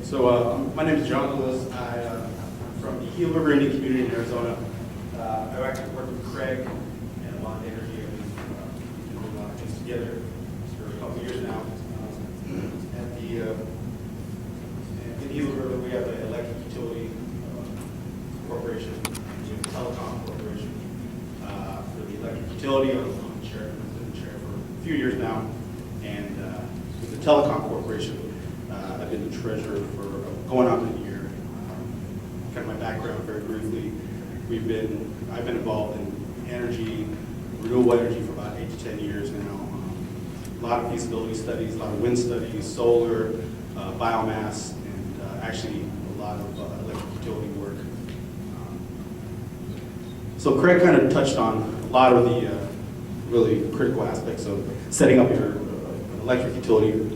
My name is John Lewis. I'm from the Gila River Indian community in Arizona. I've actually worked with Craig and Avant Energy, and we've been doing a lot of things together for a couple of years now. At the in Gila River, we have an electric utility corporation, and a telecom corporation. For the electric utility, I'm the chair, I've been the chair for a few years now, and with the telecom corporation, I've been the treasurer for going on a year. Kind of my background very briefly. I've been involved in energy, renewable energy for about 8 to 10 years now. A lot of feasibility studies, a lot of wind studies, solar, biomass, and actually a lot of electric utility work. So Craig kind of touched on a lot of the really critical aspects of setting up your electric utility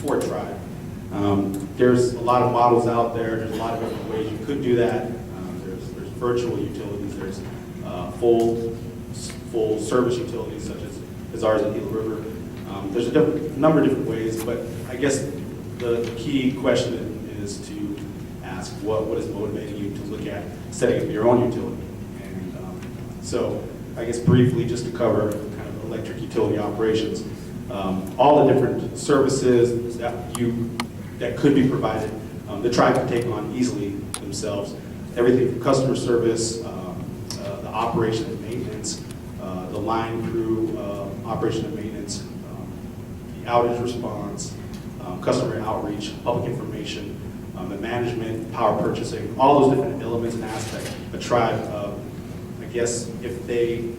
for a tribe. There's a lot of models out there. There's a lot of different ways you could do that. There's virtual utilities. There's full service utilities such as ours at Gila River. There's a number of different ways, but I guess the key question is to ask what is motivating you to look at setting up your own utility. And so I guess briefly, just to cover kind of electric utility operations, all the different services that could be provided, the tribe can take on easily themselves. Everything from customer service, the operation and maintenance, the line crew operation and maintenance, the outage response, customer outreach, public information, the management, power purchasing, all those different elements and aspects. A tribe, I guess, if they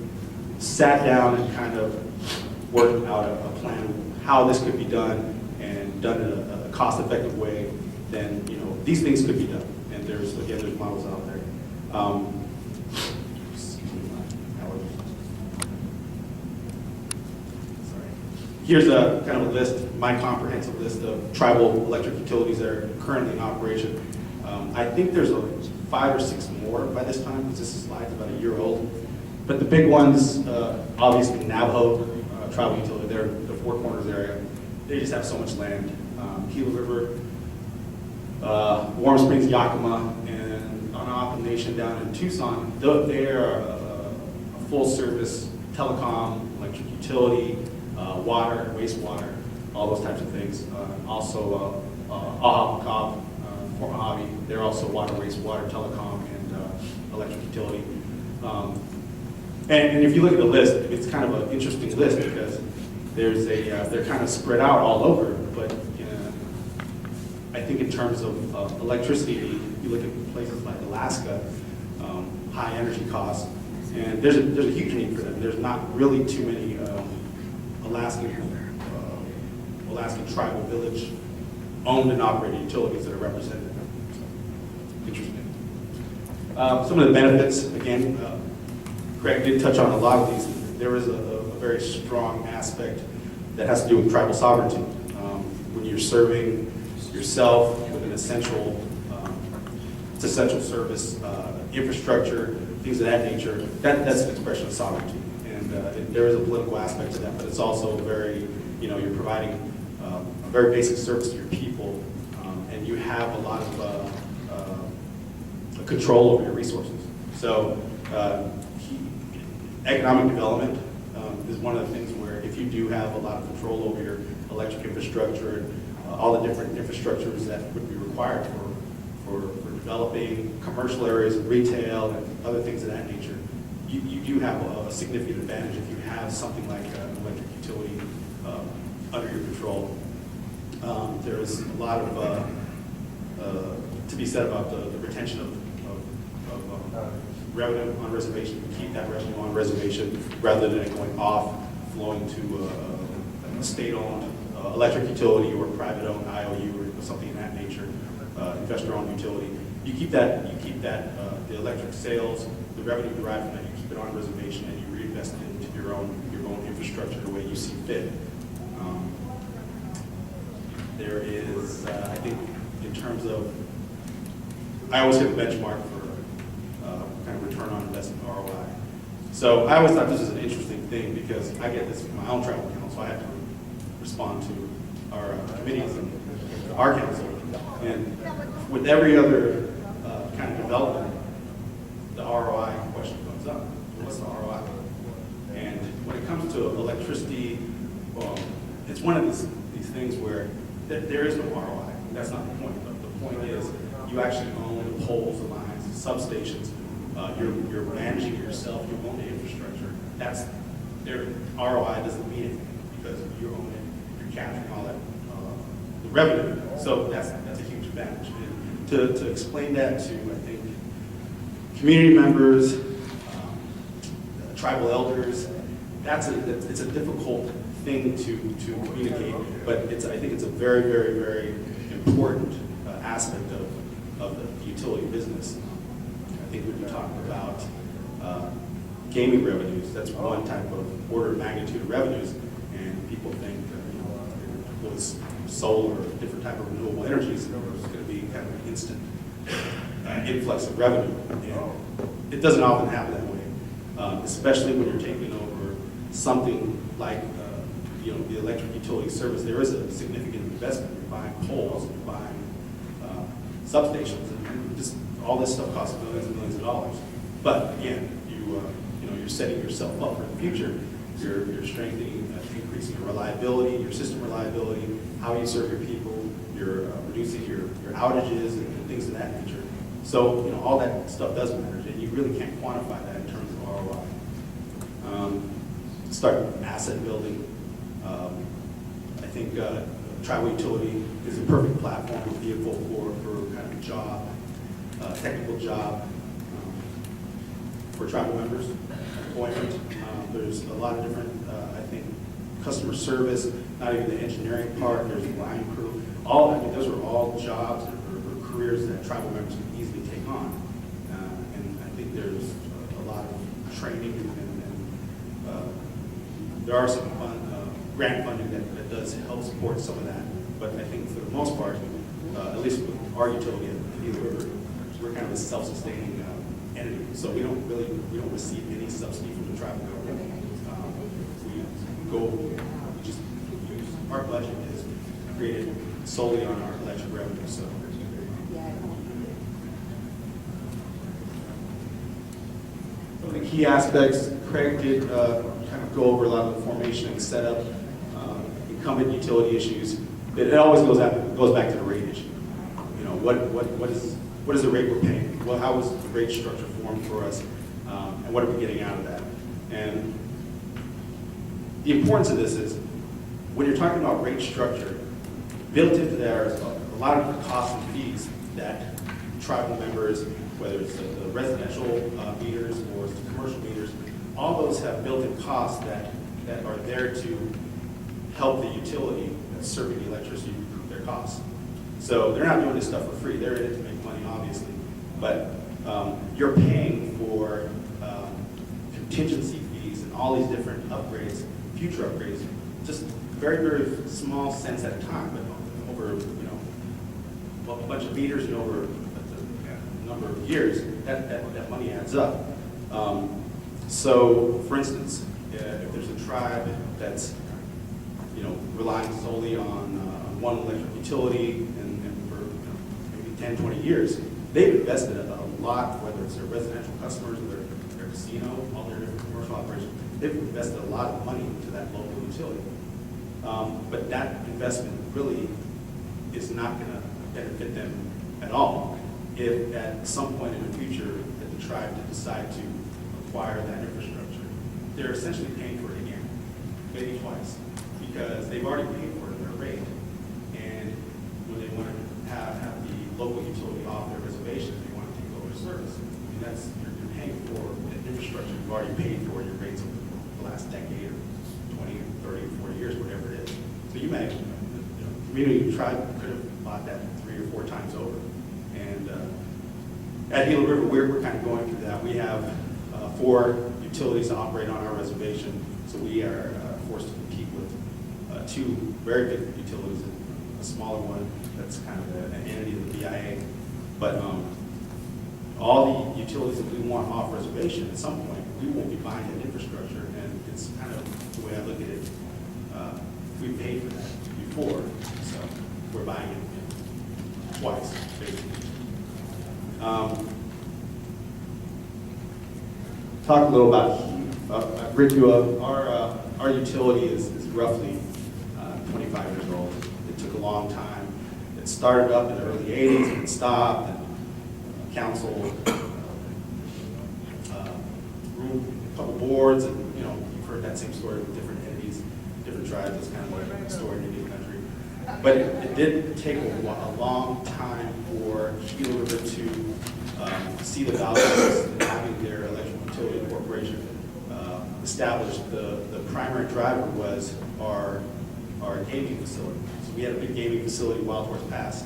sat down and kind of worked out a plan how this could be done and done in a cost-effective way, then these things could be done. And there's models out there. Here's a kind of a list, my comprehensive list of tribal electric utilities that are currently in operation. I think there's 5 or 6 more by this time, because this slide's about a year old. But the big ones, obviously Navajo tribal utility, they're the Four Corners area. They just have so much land. Gila River, Warm Springs, Yakima, and Onaapa Nation down in Tucson, they are a full-service telecom, electric utility, water, wastewater, all those types of things. Also, Aha, Fort Mojave, they're also water, wastewater, telecom, and electric utility. And if you look at the list, it's kind of an interesting list because they're kind of spread out all over. But I think in terms of electricity, you look at places like Alaska, high energy costs, and there's a huge need for them. There's not really too many Alaskan tribal village owned and operated utilities that are represented. So, interesting. Some of the benefits, again, Craig did touch on a lot of these. There is a very strong aspect that has to do with tribal sovereignty. When you're serving yourself with an essential service, infrastructure, things of that nature, that's an expression of sovereignty. And there is a political aspect to that, but it's also very, you're providing a very basic service to your people, and you have a lot of control over your resources. So economic development is one of the things where if you do have a lot of control over your electric infrastructure, all the different infrastructures that would be required for developing commercial areas, retail, and other things of that nature, you do have a significant advantage if you have something like an electric utility under your control. There's a lot of to be said about the retention of revenue on reservation. You keep that revenue on reservation rather than it going off, flowing to a state-owned electric utility or private-owned IOU or something in that nature, investor-owned utility. You keep that the electric sales, the revenue derived from that, you keep it on reservation and you reinvest it into your own infrastructure the way you see fit. There is, I think, in terms of, I always hit a benchmark for kind of return on investment, ROI. So I always thought this was an interesting thing because I get this from my own tribal council, so I have to respond to our committees and our council. And with every other kind of development, the ROI question comes up. What's the ROI? And when it comes to electricity, it's one of these things where there is no ROI. That's not the point. The point is you actually own the poles, the lines, the substations. You're managing it yourself. You own the infrastructure. That's their ROI doesn't mean anything because you own it. You're capturing all that the revenue. So that's a huge advantage. And to explain that to I think community members, tribal elders, it's a difficult thing to communicate, but I think it's a very, very, very important aspect of the utility business. I think when you talk about gaming revenues, that's one type of order of magnitude of revenues, and people think with solar or different type of renewable energies, there's going to be kind of an instant influx of revenue. And it doesn't often happen that way, especially when you're taking over something like the electric utility service. There is a significant investment. You're buying poles, you're buying substations, and just all this stuff costs millions and millions of dollars. But again, you're setting yourself up for the future. You're strengthening, increasing your reliability, your system reliability, how you serve your people. You're reducing your outages and things of that nature. So all that stuff does matter, and you really can't quantify that in terms of ROI. Start asset building. I think tribal utility is a perfect platform or vehicle for kind of job, technical job for tribal members, employment. There's a lot of different, I think, customer service, not even the engineering part, there's line crew. Those are all jobs or careers that tribal members can easily take on. And I think there's a lot of training and there are some grant funding that does help support some of that. But I think for the most part, at least with our utility at Gila River, we're kind of a self-sustaining entity. So we don't receive any subsidy from the tribal government. We just use, our budget is created solely on our electric revenue. So. Some of the key aspects, Craig did kind of go over a lot of the formation and setup, incumbent utility issues. It always goes back to the rate issue. What is the rate we're paying? Well, how was the rate structure formed for us, and what are we getting out of that? And the importance of this is when you're talking about rate structure, built into there is a lot of the costs and fees that tribal members, whether it's the residential meters or it's the commercial meters, all those have built-in costs that are there to help the utility that's serving the electricity recoup their costs. So they're not doing this stuff for free. They're in it to make money, obviously. But you're paying for contingency fees and all these different upgrades, future upgrades, just very, very small cents at a time, but over a bunch of meters and over a number of years, that money adds up. So, for instance, if there's a tribe that's relying solely on one electric utility and for maybe 10, 20 years, they've invested a lot, whether it's their residential customers or their casino, all their different commercial operations, they've invested a lot of money into that local utility. But that investment really is not going to benefit them at all if at some point in the future that the tribe decide to acquire that infrastructure. They're essentially paying for it again, maybe twice, because they've already paid for it in their rate. And when they want to have the local utility off their reservation, they want to take over service. I mean, you're paying for an infrastructure you've already paid for your rates over the last decade or 20, 30, 40 years, whatever it is. So you may, community tribe could have bought that 3 or 4 times over. And at Gila River, we're kind of going through that. We have 4 utilities that operate on our reservation, so we are forced to compete with 2 very big utilities and a smaller one that's kind of an entity of the BIA. But all the utilities that we want off reservation, at some point, we won't be buying that infrastructure, and it's kind of the way I look at it. We paid for that before, so we're buying it twice, basically. Talk a little about Bricua. Our utility is roughly 25 years old. It took a long time. It started up in the early 80s and it stopped, and council grew a couple boards, and you've heard that same story with different entities, different tribes. That's kind of like a story in Indian country. But it did take a long time for Gila River to see the value in having their electric utility corporation established. The primary driver was our gaming facility. So we had a big gaming facility, Wild Horse Pass,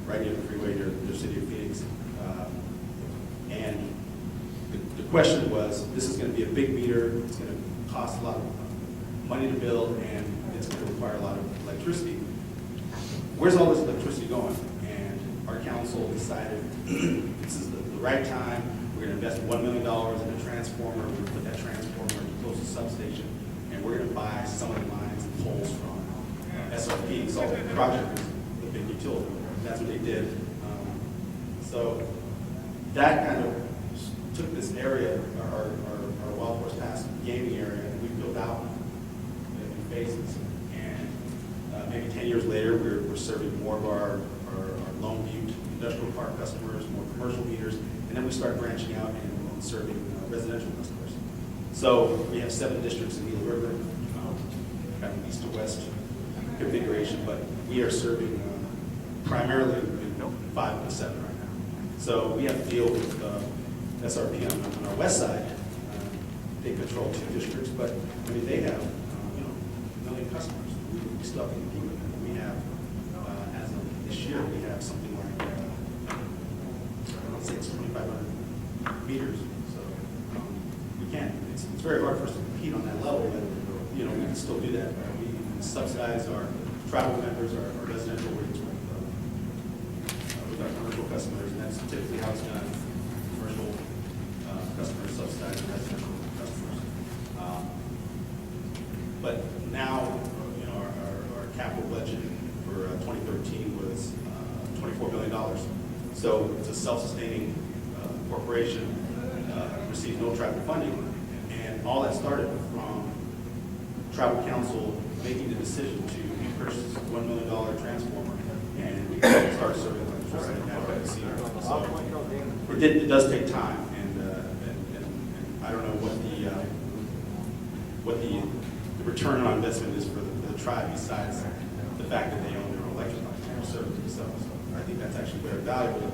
right near the freeway near the city of Phoenix. And the question was, this is going to be a big meter, it's going to cost a lot of money to build, and it's going to require a lot of electricity. Where's all this electricity going? And our council decided this is the right time. We're going to invest $1 million in a transformer. We're going to put that transformer in the closest substation, and we're going to buy some of the lines and poles from SRP. So the project was the big utility. That's what they did. So that kind of took this area, our Wild Horse Pass gaming area, and we built out in phases. And maybe 10 years later, we're serving more of our Lone Butte industrial park customers, more commercial meters, and then we start branching out and serving residential customers. So we have 7 districts in Gila River, kind of east to west configuration, but we are serving primarily 5 of the 7 right now. So we have to deal with SRP on our west side. They control 2 districts, but I mean they have 1 million customers. We still have to compete with them. We have, as of this year, we have something like I'd say it's 2,500 meters. So we can't. It's very hard for us to compete on that level, but we can still do that. We subsidize our tribal members, our residential rates with our commercial customers, and that's typically how it's done. Commercial customers subsidize residential customers. But now, our capital budget for 2013 was $24 million. So it's a self-sustaining corporation, receives no tribal funding, and all that started from tribal council making the decision to purchase a $1 million transformer, and we started serving electricity now at the cedar. So it does take time, and I don't know what the return on investment is for the tribe besides the fact that they own their own electric line and serve themselves. So I think that's actually very valuable.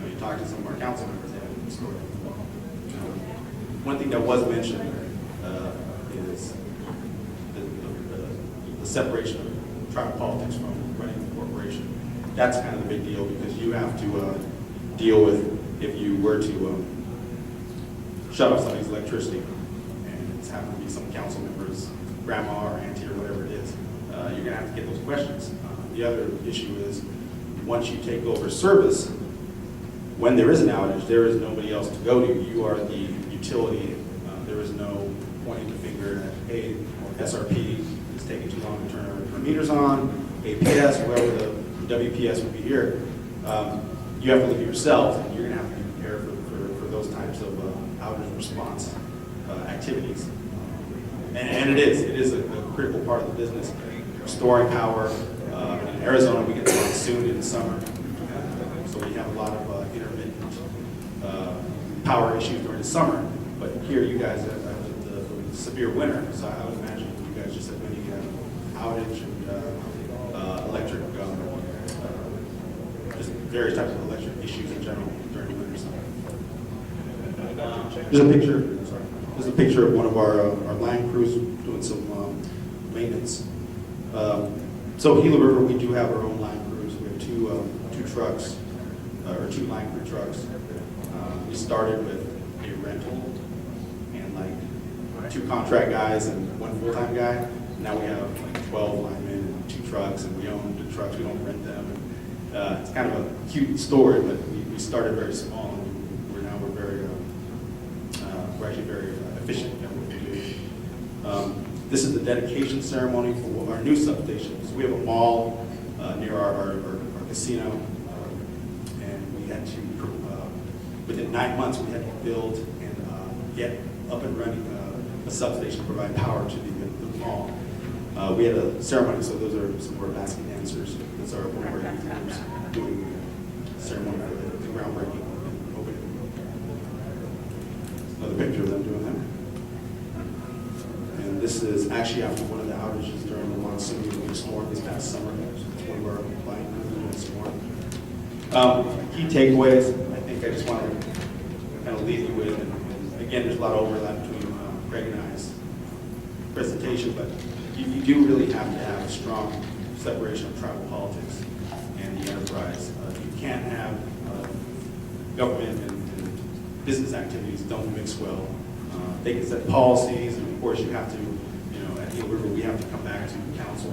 You talk to some of our council members, they have a story. One thing that was mentioned is the separation of tribal politics from running the corporation. That's kind of the big deal because you have to deal with, if you were to shut off somebody's electricity, and it's happened to be some council members, grandma or auntie or whatever it is, you're going to have to get those questions. The other issue is once you take over service, when there is an outage, there is nobody else to go to. You are the utility. There is no pointing the finger at, hey, SRP is taking too long to turn our meters on, APS, whoever the WPS would be here. You have to look at yourself, and you're going to have to be prepared for those types of outage response activities. And it is a critical part of the business. Storing power. In Arizona, we get the monsoon in the summer. So we have a lot of intermittent power issues during the summer. But here you guys have the severe winter. So I would imagine you guys just have many outage and electric, just various types of electric issues in general during the winter summer. There's a picture of one of our line crews doing some maintenance. So Gila River, we do have our own line crews. We have two trucks, or 2 line crew trucks. We started with a rental and like 2 contract guys and 1 full-time guy. Now we have like 12 linemen and 2 trucks, and we own the trucks. We don't rent them. And, it's kind of a cute story, but we started very small, and we're very we're actually very efficient at what we do. This is the dedication ceremony for our new substation. So we have a mall near our casino, and we had to, within 9 months, we had to build and get up and running a substation to provide power to the mall. We had a ceremony, so those are some more basket dancers. That's our one of our youth groups doing a ceremony for the groundbreaking and opening. Another picture of them doing that. And this is actually after one of the outages during the monsoon storm this past summer. It's one of our client storm. Key takeaways, I think I just want to kind of leave you with, and again, there's a lot of overlap between Craig and I's presentation, but you do really have to have a strong separation of tribal politics and the enterprise. You can't have government and business activities don't mix well. They can set policies, and of course you have to, at Gila River we have to come back to council.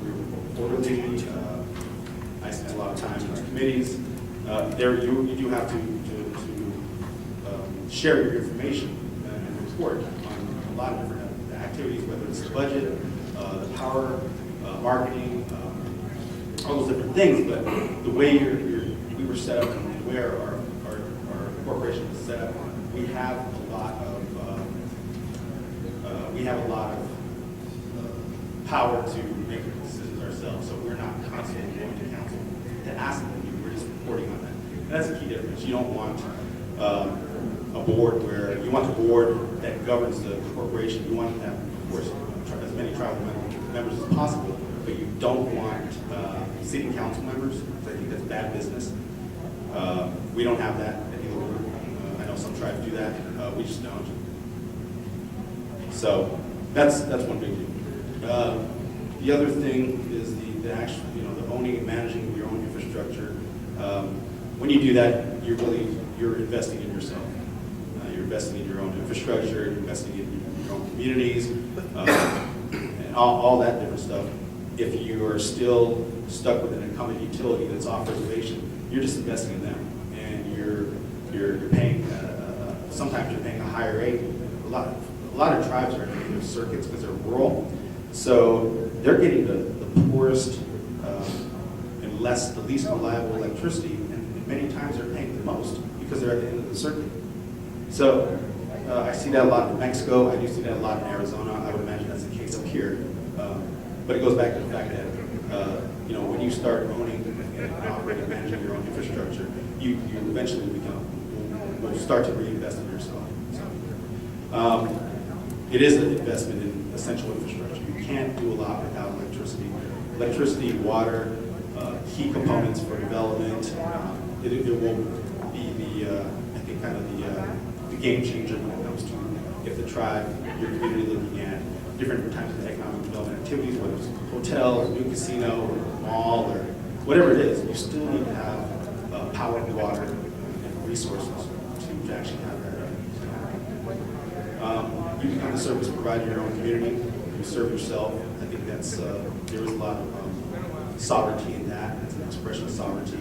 We're quarterly. I spend a lot of time in our committees. There you do have to share your information and report on a lot of different activities, whether it's the budget, the power, marketing, all those different things. But the way we were set up and where our corporation was set up, we have a lot of power to make decisions ourselves. So we're not constantly going to council to ask them to do. We're just reporting on that. And that's a key difference. You don't want a board where you want the board that governs the corporation. You want to have, of course, as many tribal members as possible, but you don't want sitting council members. I think that's bad business. We don't have that at Gila River. I know some tribes do that. We just don't. So that's one big deal. The other thing is the actual, the owning and managing your own infrastructure. When you do that, you're investing in yourself. You're investing in your own infrastructure. You're investing in your own communities, and all that different stuff. If you are still stuck with an incumbent utility that's off reservation, you're just investing in them, and you're paying. Sometimes you're paying a higher rate. A lot of tribes are in their circuits because they're rural, so they're getting the poorest and the least reliable electricity, and many times they're paying the most because they're at the end of the circuit. So I see that a lot in Mexico. I do see that a lot in Arizona. I would imagine that's the case up here. But it goes back to the fact that when you start owning and operating and managing your own infrastructure, you eventually will start to reinvest in yourself. So, it is an investment in essential infrastructure. You can't do a lot without electricity. Electricity, water, key components for development. It will be I think kind of the game changer when it comes to if the tribe, your community looking at different types of economic development activities, whether it's a hotel or a new casino or a mall or whatever it is, you still need to have power, water, and resources to actually have that. You become the service provider in your own community. You serve yourself. I think that's there is a lot of sovereignty in that. It's an expression of sovereignty.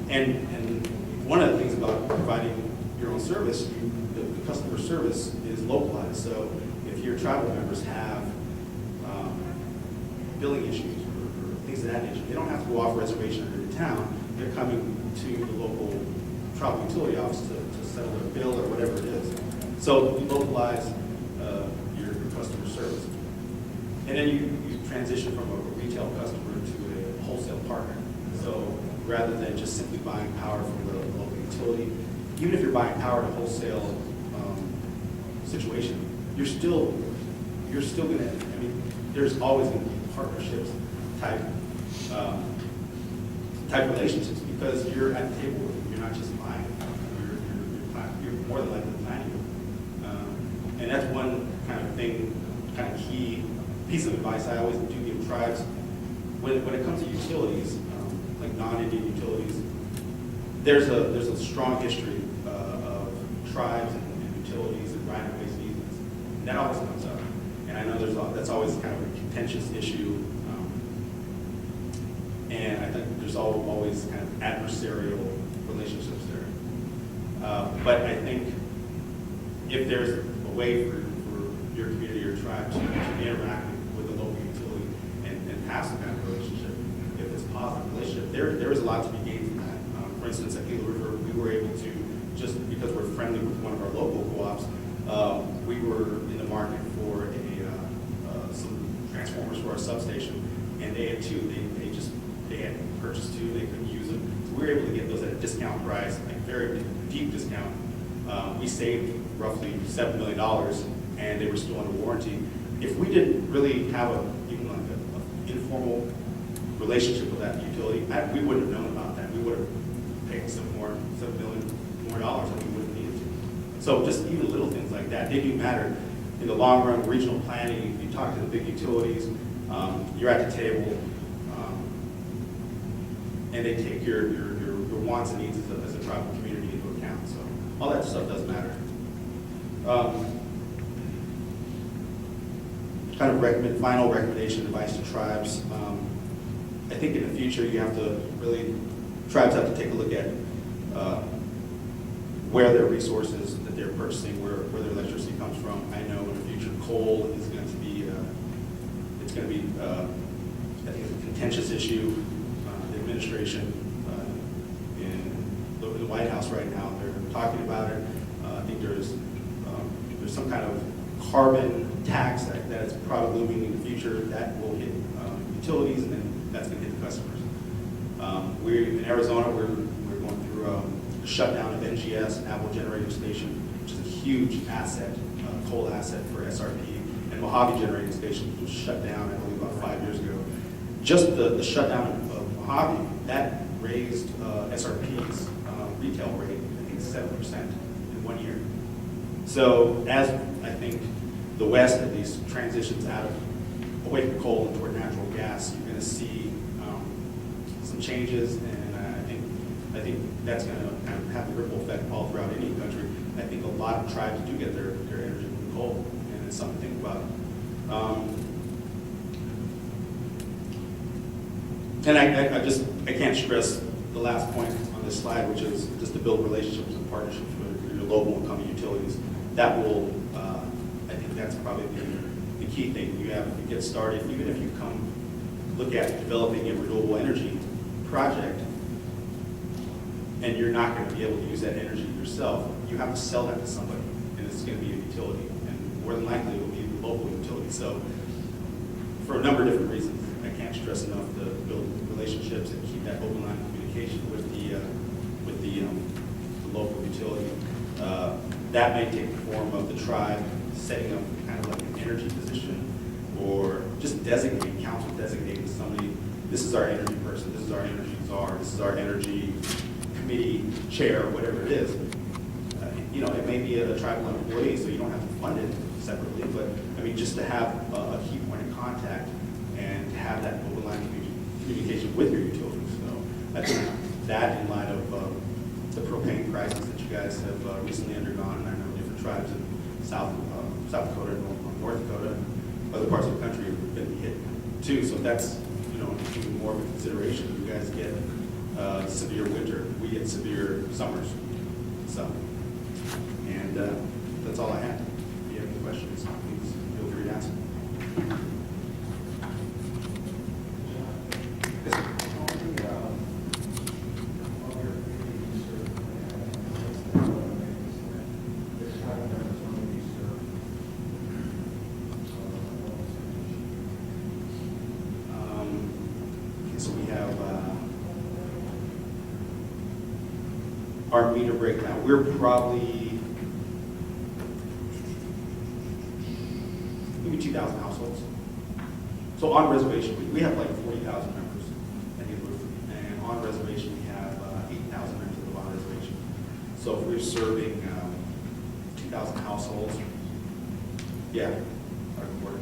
And one of the things about providing your own service, the customer service is localized. So if your tribal members have billing issues or things of that nature, they don't have to go off reservation or to town. They're coming to the local tribal utility office to settle their bill or whatever it is. So you localize your customer service. And then you transition from a retail customer to a wholesale partner. So rather than just simply buying power from the local utility, even if you're buying power in a wholesale situation, you're still going to, there's always going to be partnerships type relationships because you're at the table with them. You're not just buying. You're more than likely planning. And that's one kind of key piece of advice I always do give tribes. When it comes to utilities, like non-Indian utilities, there's a strong history of tribes and utilities and right-of-ways and easements. And that always comes up. And I know that's always kind of a contentious issue. And I think there's always kind of adversarial relationships there. But I think if there's a way for your community or tribe to interact with a local utility and have some kind of relationship, if it's a positive relationship, there is a lot to be gained from that. For instance, at Gila River, we were able to, just because we're friendly with one of our local co-ops, we were in the market for some transformers for our substation, and they had two. They had purchased two. They couldn't use them. So we were able to get those at a discount price, like very deep discount. We saved roughly $7 million, and they were still under warranty. If we didn't really have even like an informal relationship with that utility, we wouldn't have known about that. We would have paid $7 million more dollars than we would have needed to. So just even little things like that, they do matter. In the long run, regional planning, you talk to the big utilities, you're at the table, and they take your wants and needs as a tribal community into account. So all that stuff does matter. Kind of final recommendation, advice to tribes. I think in the future you have to really, tribes have to take a look at where their resources that they're purchasing, where their electricity comes from. I know in the future coal is going to be, I think it's a contentious issue. The administration in the White House right now, they're talking about it. I think there's some kind of carbon tax that is probably looming in the future that will hit utilities, and then that's going to hit the customers. We're in Arizona. We're going through a shutdown of NGS, Apple Generating Station, which is a huge asset, coal asset for SRP, and Mojave Generating Station, which was shut down, I believe, about 5 years ago. Just the shutdown of Mojave, that raised SRP's retail rate, I think 7% in 1 year. So as I think the West at least transitions away from coal and toward natural gas, you're going to see some changes, and I think that's going to kind of have a ripple effect all throughout any country. I think a lot of tribes do get their energy from coal, and it's something to think about. And I can't stress the last point on this slide, which is just to build relationships and partnerships with your local and coming utilities. That will, I think that's probably the key thing. You get started, even if you come look at developing a renewable energy project, and you're not going to be able to use that energy yourself, you have to sell that to somebody, and it's going to be a utility, and more than likely it will be a local utility. So for a number of different reasons, I can't stress enough to build relationships and keep that open line of communication with the local utility. That may take the form of the tribe setting up kind of like an energy position, or just council designating somebody, this is our energy person, this is our energy czar, this is our energy committee chair, whatever it is. It may be a tribal employee, so you don't have to fund it separately, but I mean, just to have a key point of contact and to have that open line of communication with your utilities. So I think that, in light of the propane crisis that you guys have recently undergone, and I know different tribes in South Dakota and North Dakota, and other parts of the country have been hit too. So that's even more of a consideration. You guys get severe winter, we get severe summers. So, and that's all I have. If you have any questions, please feel free to ask. So we have our meter breakdown. We're probably maybe 2,000 households. So on reservation, we have like 40,000 members at Gila River, and on reservation we have 8,000 members of on reservation. So if we're serving 2,000 households, yeah, our quarter.